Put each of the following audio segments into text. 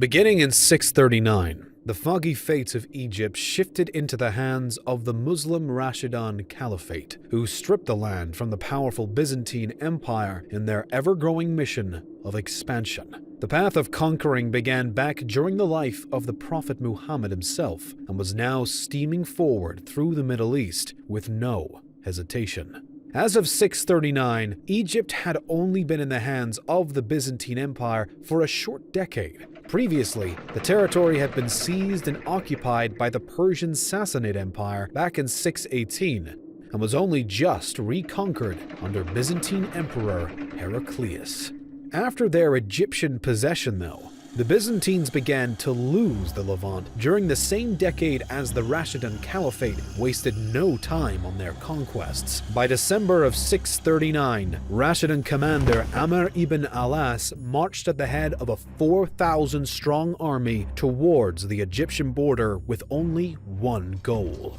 Beginning in 639, the foggy fates of Egypt shifted into the hands of the Muslim Rashidun Caliphate, who stripped the land from the powerful Byzantine Empire in their ever-growing mission of expansion. The path of conquering began back during the life of the Prophet Muhammad himself and was now steaming forward through the Middle East with no hesitation. As of 639, Egypt had only been in the hands of the Byzantine Empire for a short decade. Previously, the territory had been seized and occupied by the Persian Sassanid Empire back in 618 and was only just reconquered under Byzantine Emperor Heraclius. After their Egyptian possession, though, the Byzantines began to lose the Levant during the same decade as the Rashidun Caliphate wasted no time on their conquests. By December of 639, Rashidun commander Amr ibn al-As marched at the head of a 4,000-strong army towards the Egyptian border with only one goal: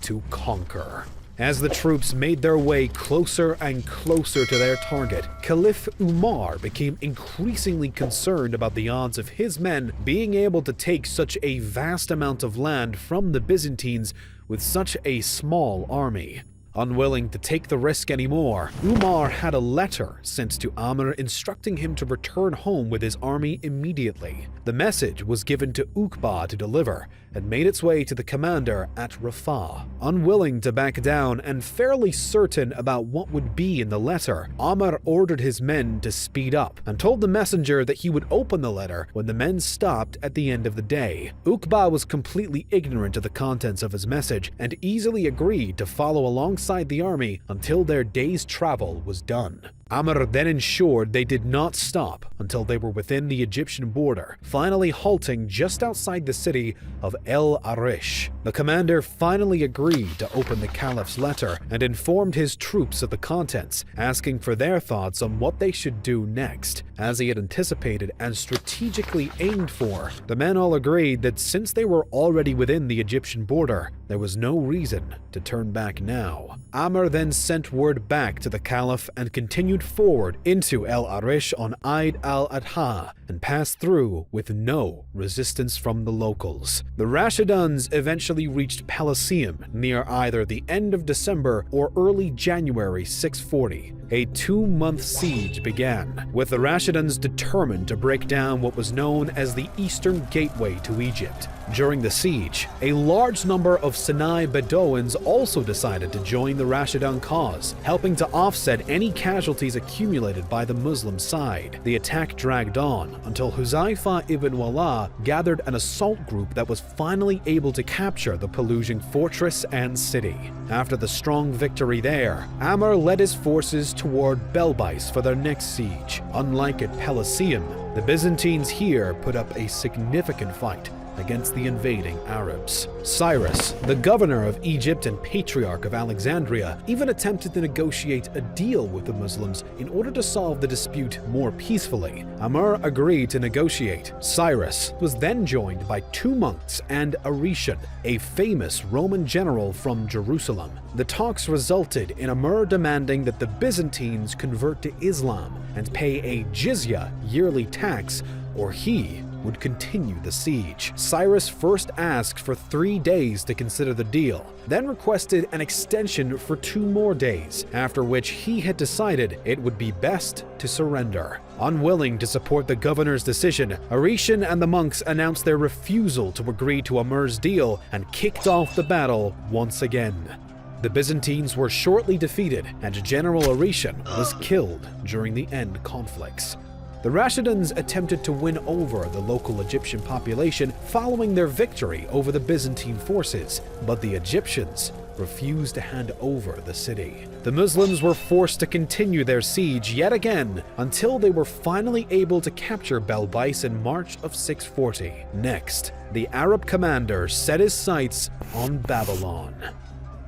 to conquer. As the troops made their way closer and closer to their target, Caliph Umar became increasingly concerned about the odds of his men being able to take such a vast amount of land from the Byzantines with such a small army. Unwilling to take the risk anymore, Umar had a letter sent to Amr instructing him to return home with his army immediately. The message was given to Uqba to deliver and made its way to the commander at Rafah. Unwilling to back down and fairly certain about what would be in the letter, Amr ordered his men to speed up and told the messenger that he would open the letter when the men stopped at the end of the day. Uqba was completely ignorant of the contents of his message and easily agreed to follow alongside the army until their day's travel was done. Amr then ensured they did not stop until they were within the Egyptian border, finally halting just outside the city of El Arish. The commander finally agreed to open the caliph's letter and informed his troops of the contents, asking for their thoughts on what they should do next. As he had anticipated and strategically aimed for, the men all agreed that since they were already within the Egyptian border, there was no reason to turn back now. Amr then sent word back to the caliph and continued forward into El Arish on Eid al-Adha and passed through with no resistance from the locals. The Rashiduns eventually reached Pelusium near either the end of December or early January 640. A 2-month siege began, with the Rashiduns determined to break down what was known as the Eastern Gateway to Egypt. During the siege, a large number of Sinai Bedouins also decided to join the Rashidun cause, helping to offset any casualties accumulated by the Muslim side. The attack dragged on until Huzaifa ibn Wala gathered an assault group that was finally able to capture the Pelusian fortress and city. After the strong victory there, Amr led his forces toward Belbais for their next siege. Unlike at Pelusium, the Byzantines here put up a significant fight against the invading Arabs. Cyrus, the governor of Egypt and patriarch of Alexandria, even attempted to negotiate a deal with the Muslims in order to solve the dispute more peacefully. Amr agreed to negotiate. Cyrus was then joined by 2 monks and Arishan, a famous Roman general from Jerusalem. The talks resulted in Amr demanding that the Byzantines convert to Islam and pay a jizya yearly tax, or he would continue the siege. Cyrus first asked for 3 days to consider the deal, then requested an extension for 2 more days, after which he had decided it would be best to surrender. Unwilling to support the governor's decision, Arishan and the monks announced their refusal to agree to Amr's deal and kicked off the battle once again. The Byzantines were shortly defeated, and General Arishan was killed during the end conflicts. The Rashiduns attempted to win over the local Egyptian population following their victory over the Byzantine forces, but the Egyptians refused to hand over the city. The Muslims were forced to continue their siege yet again until they were finally able to capture Belbais in March of 640. Next, the Arab commander set his sights on Babylon.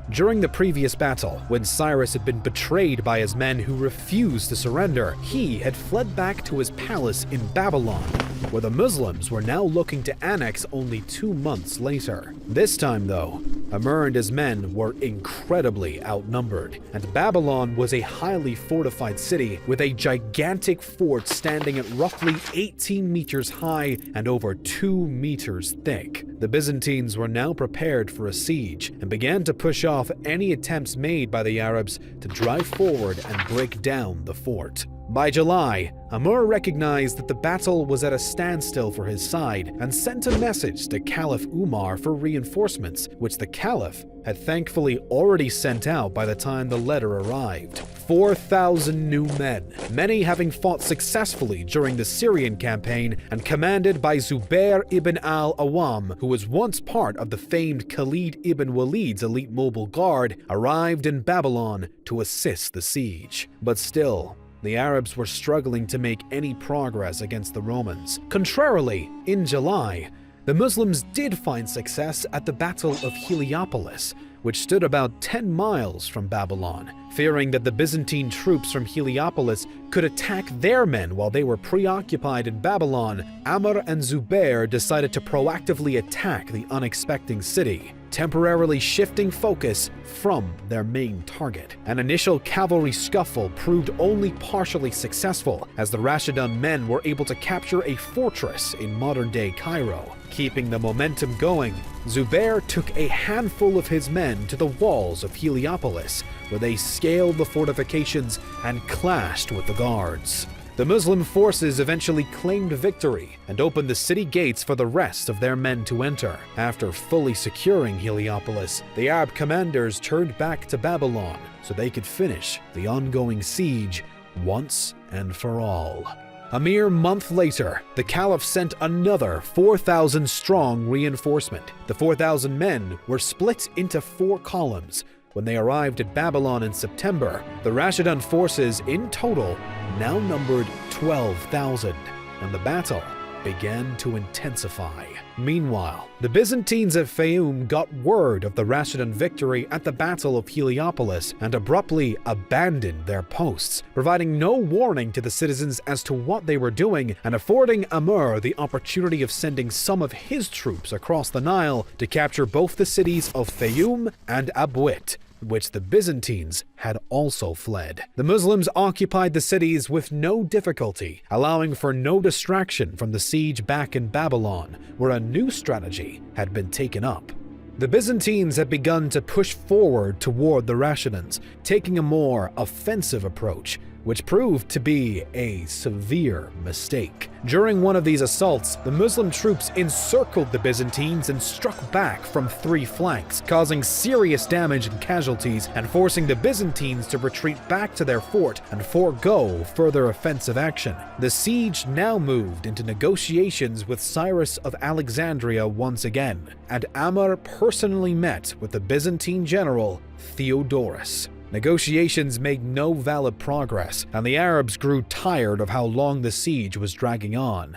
During the previous battle, when Cyrus had been betrayed by his men who refused to surrender, he had fled back to his palace in Babylon, where the Muslims were now looking to annex only 2 months later. This time, though, Amr and his men were incredibly outnumbered, and Babylon was a highly fortified city with a gigantic fort standing at roughly 18 meters high and over 2 meters thick. The Byzantines were now prepared for a siege and began to push off any attempts made by the Arabs to drive forward and break down the fort. By July, Amr recognized that the battle was at a standstill for his side and sent a message to Caliph Umar for reinforcements, which the Caliph had thankfully already sent out by the time the letter arrived. 4,000 new men, many having fought successfully during the Syrian campaign and commanded by Zubair ibn al-Awwam, who was once part of the famed Khalid ibn Walid's elite mobile guard, arrived in Babylon to assist the siege. But still, the Arabs were struggling to make any progress against the Romans. Contrarily, in July, the Muslims did find success at the Battle of Heliopolis, which stood about 10 miles from Babylon. Fearing that the Byzantine troops from Heliopolis could attack their men while they were preoccupied in Babylon, Amr and Zubair decided to proactively attack the unexpected city, temporarily shifting focus from their main target. An initial cavalry scuffle proved only partially successful, as the Rashidun men were able to capture a fortress in modern-day Cairo. Keeping the momentum going, Zubair took a handful of his men to the walls of Heliopolis, where they scaled the fortifications and clashed with the guards. The Muslim forces eventually claimed victory and opened the city gates for the rest of their men to enter. After fully securing Heliopolis, the Arab commanders turned back to Babylon so they could finish the ongoing siege once and for all. A mere month later, the Caliph sent another 4,000-strong reinforcement. The 4,000 men were split into 4 columns. When they arrived at Babylon in September, the Rashidun forces in total now numbered 12,000, and the battle began to intensify. Meanwhile, the Byzantines at Fayoum got word of the Rashidun victory at the Battle of Heliopolis and abruptly abandoned their posts, providing no warning to the citizens as to what they were doing and affording Amr the opportunity of sending some of his troops across the Nile to capture both the cities of Fayoum and Abwit, which the Byzantines had also fled. The Muslims occupied the cities with no difficulty, allowing for no distraction from the siege back in Babylon, where a new strategy had been taken up. The Byzantines had begun to push forward toward the Rashiduns, taking a more offensive approach, which proved to be a severe mistake. During one of these assaults, the Muslim troops encircled the Byzantines and struck back from 3 flanks, causing serious damage and casualties and forcing the Byzantines to retreat back to their fort and forego further offensive action. The siege now moved into negotiations with Cyrus of Alexandria once again, and Amr personally met with the Byzantine general Theodorus. Negotiations made no valid progress, and the Arabs grew tired of how long the siege was dragging on.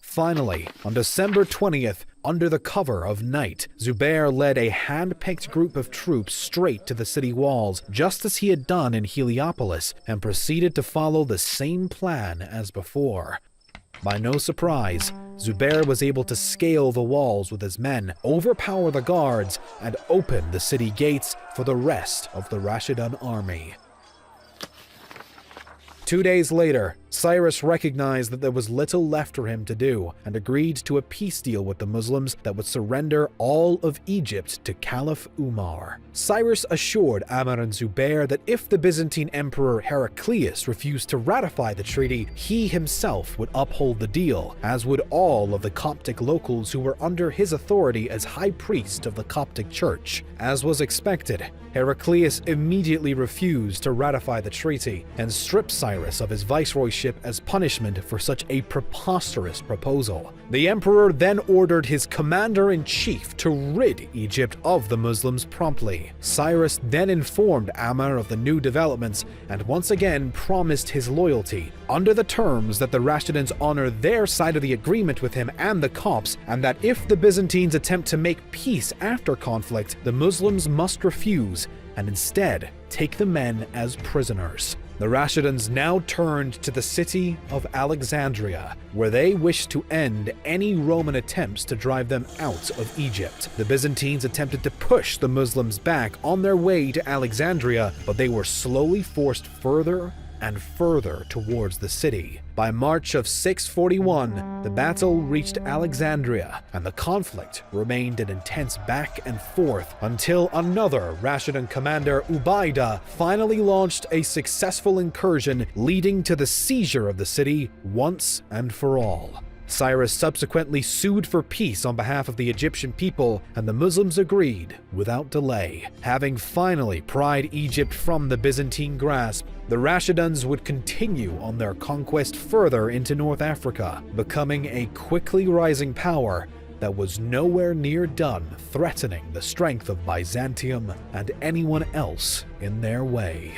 Finally, on December 20th, under the cover of night, Zubair led a hand-picked group of troops straight to the city walls, just as he had done in Heliopolis, and proceeded to follow the same plan as before. By no surprise, Zubair was able to scale the walls with his men, overpower the guards, and open the city gates for the rest of the Rashidun army. 2 days later, Cyrus recognized that there was little left for him to do and agreed to a peace deal with the Muslims that would surrender all of Egypt to Caliph Umar. Cyrus assured Amr and Zubair that if the Byzantine Emperor Heraclius refused to ratify the treaty, he himself would uphold the deal, as would all of the Coptic locals who were under his authority as high priest of the Coptic Church. As was expected, Heraclius immediately refused to ratify the treaty and stripped Cyrus of his viceroyship as punishment for such a preposterous proposal. The emperor then ordered his commander-in-chief to rid Egypt of the Muslims promptly. Cyrus then informed Amr of the new developments and once again promised his loyalty, under the terms that the Rashiduns honor their side of the agreement with him and the Copts, and that if the Byzantines attempt to make peace after conflict, the Muslims must refuse and instead take the men as prisoners. The Rashidans now turned to the city of Alexandria, where they wished to end any Roman attempts to drive them out of Egypt. The Byzantines attempted to push the Muslims back on their way to Alexandria, but they were slowly forced further and further towards the city. By March of 641, the battle reached Alexandria, and the conflict remained an intense back and forth until another Rashidun commander, Ubaidah, finally launched a successful incursion leading to the seizure of the city once and for all. Cyrus subsequently sued for peace on behalf of the Egyptian people, and the Muslims agreed without delay. Having finally pried Egypt from the Byzantine grasp, the Rashiduns would continue on their conquest further into North Africa, becoming a quickly rising power that was nowhere near done threatening the strength of Byzantium and anyone else in their way.